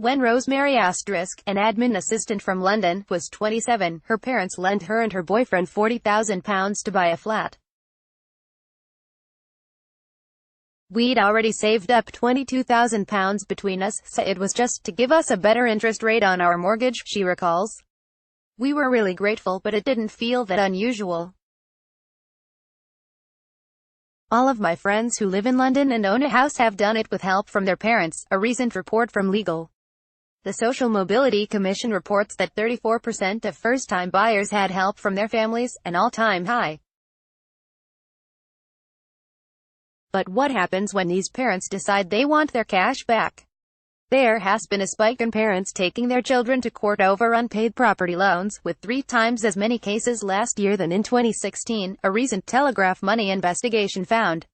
When Rosemary *, an admin assistant from London, was 27, her parents lent her and her boyfriend £40,000 to buy a flat. "We'd already saved up £22,000 between us, so it was just to give us a better interest rate on our mortgage," she recalls. "We were really grateful, but it didn't feel that unusual. All of my friends who live in London and own a house have done it with help from their parents," a recent report from Legal. The Social Mobility Commission reports that 34% of first-time buyers had help from their families, an all-time high. But what happens when these parents decide they want their cash back? There has been a spike in parents taking their children to court over unpaid property loans, with 3 times as many cases last year than in 2016, a recent Telegraph Money investigation found.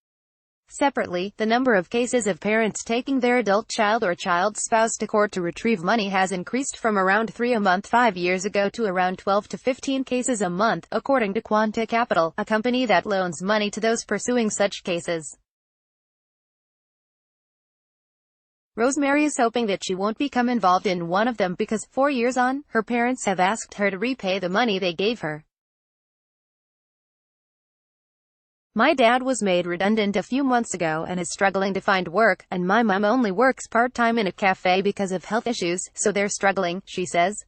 Separately, the number of cases of parents taking their adult child or child spouse to court to retrieve money has increased from around 3 a month 5 years ago to around 12 to 15 cases a month, according to Quanta Capital, a company that loans money to those pursuing such cases. Rosemary is hoping that she won't become involved in one of them because, 4 years on, her parents have asked her to repay the money they gave her. "My dad was made redundant a few months ago and is struggling to find work, and my mom only works part-time in a cafe because of health issues, so they're struggling," she says.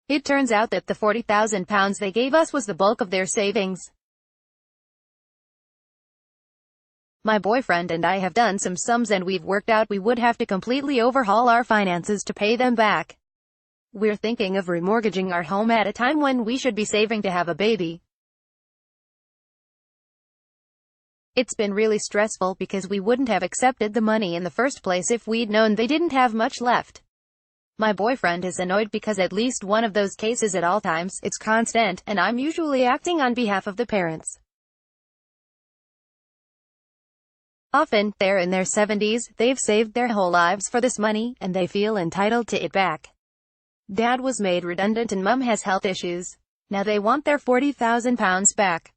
"It turns out that the £40,000 they gave us was the bulk of their savings. My boyfriend and I have done some sums and we've worked out we would have to completely overhaul our finances to pay them back. We're thinking of remortgaging our home at a time when we should be saving to have a baby. It's been really stressful because we wouldn't have accepted the money in the first place if we'd known they didn't have much left. My boyfriend is annoyed because at least one of those cases at all times, it's constant, and I'm usually acting on behalf of the parents. Often, they're in their 70s, they've saved their whole lives for this money, and they feel entitled to it back. Dad was made redundant and Mum has health issues. Now they want their £40,000 back.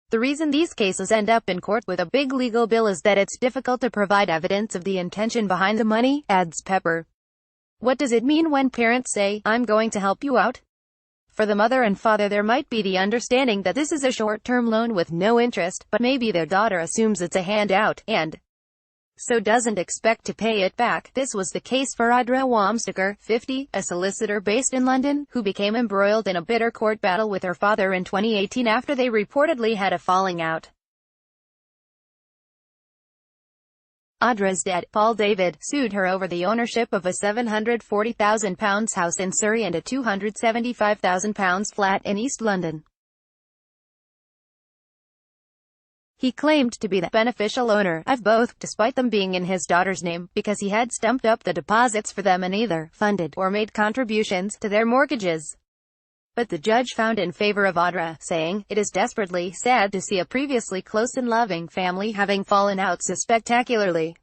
The reason these cases end up in court with a big legal bill is that it's difficult to provide evidence of the intention behind the money," adds Pepper. "What does it mean when parents say, 'I'm going to help you out'? For the mother and father there might be the understanding that this is a short-term loan with no interest, but maybe their daughter assumes it's a handout, and so doesn't expect to pay it back." This was the case for Audra, 50, a solicitor based in London, who became embroiled in a bitter court battle with her father in 2018 after they reportedly had a falling out. Audra's dad, Paul David, sued her over the ownership of a £740,000 house in Surrey and a £275,000 flat in East London. He claimed to be the beneficial owner of both, despite them being in his daughter's name, because he had stumped up the deposits for them and either funded or made contributions to their mortgages. But the judge found in favor of Audra, saying, "It is desperately sad to see a previously close and loving family having fallen out so spectacularly.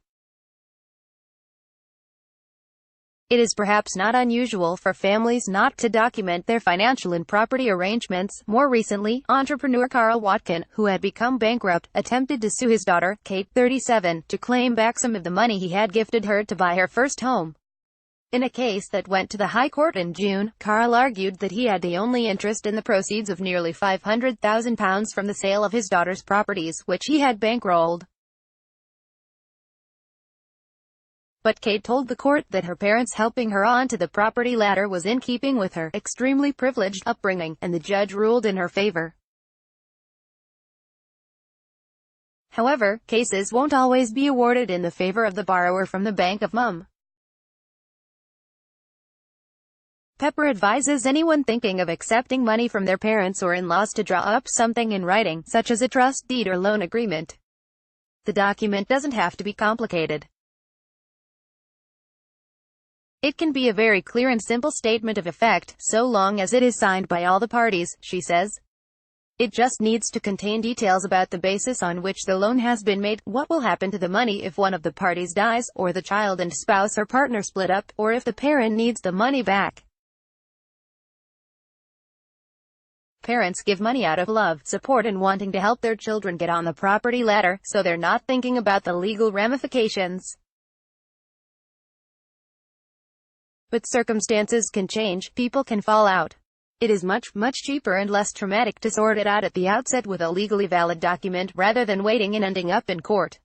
It is perhaps not unusual for families not to document their financial and property arrangements." More recently, entrepreneur Carl Watkin, who had become bankrupt, attempted to sue his daughter, Kate, 37, to claim back some of the money he had gifted her to buy her first home. In a case that went to the High Court in June, Carl argued that he had the only interest in the proceeds of nearly £500,000 from the sale of his daughter's properties, which he had bankrolled. But Kate told the court that her parents helping her onto the property ladder was in keeping with her extremely privileged upbringing, and the judge ruled in her favor. However, cases won't always be awarded in the favor of the borrower from the Bank of Mum. Pepper advises anyone thinking of accepting money from their parents or in-laws to draw up something in writing, such as a trust deed or loan agreement. The document doesn't have to be complicated. It can be a very clear and simple statement of effect, so long as it is signed by all the parties, she says. It just needs to contain details about the basis on which the loan has been made, what will happen to the money if one of the parties dies, or the child and spouse or partner split up, or if the parent needs the money back. Parents give money out of love, support and wanting to help their children get on the property ladder, so they're not thinking about the legal ramifications. But circumstances can change, people can fall out. It is much, much cheaper and less traumatic to sort it out at the outset with a legally valid document, rather than waiting and ending up in court.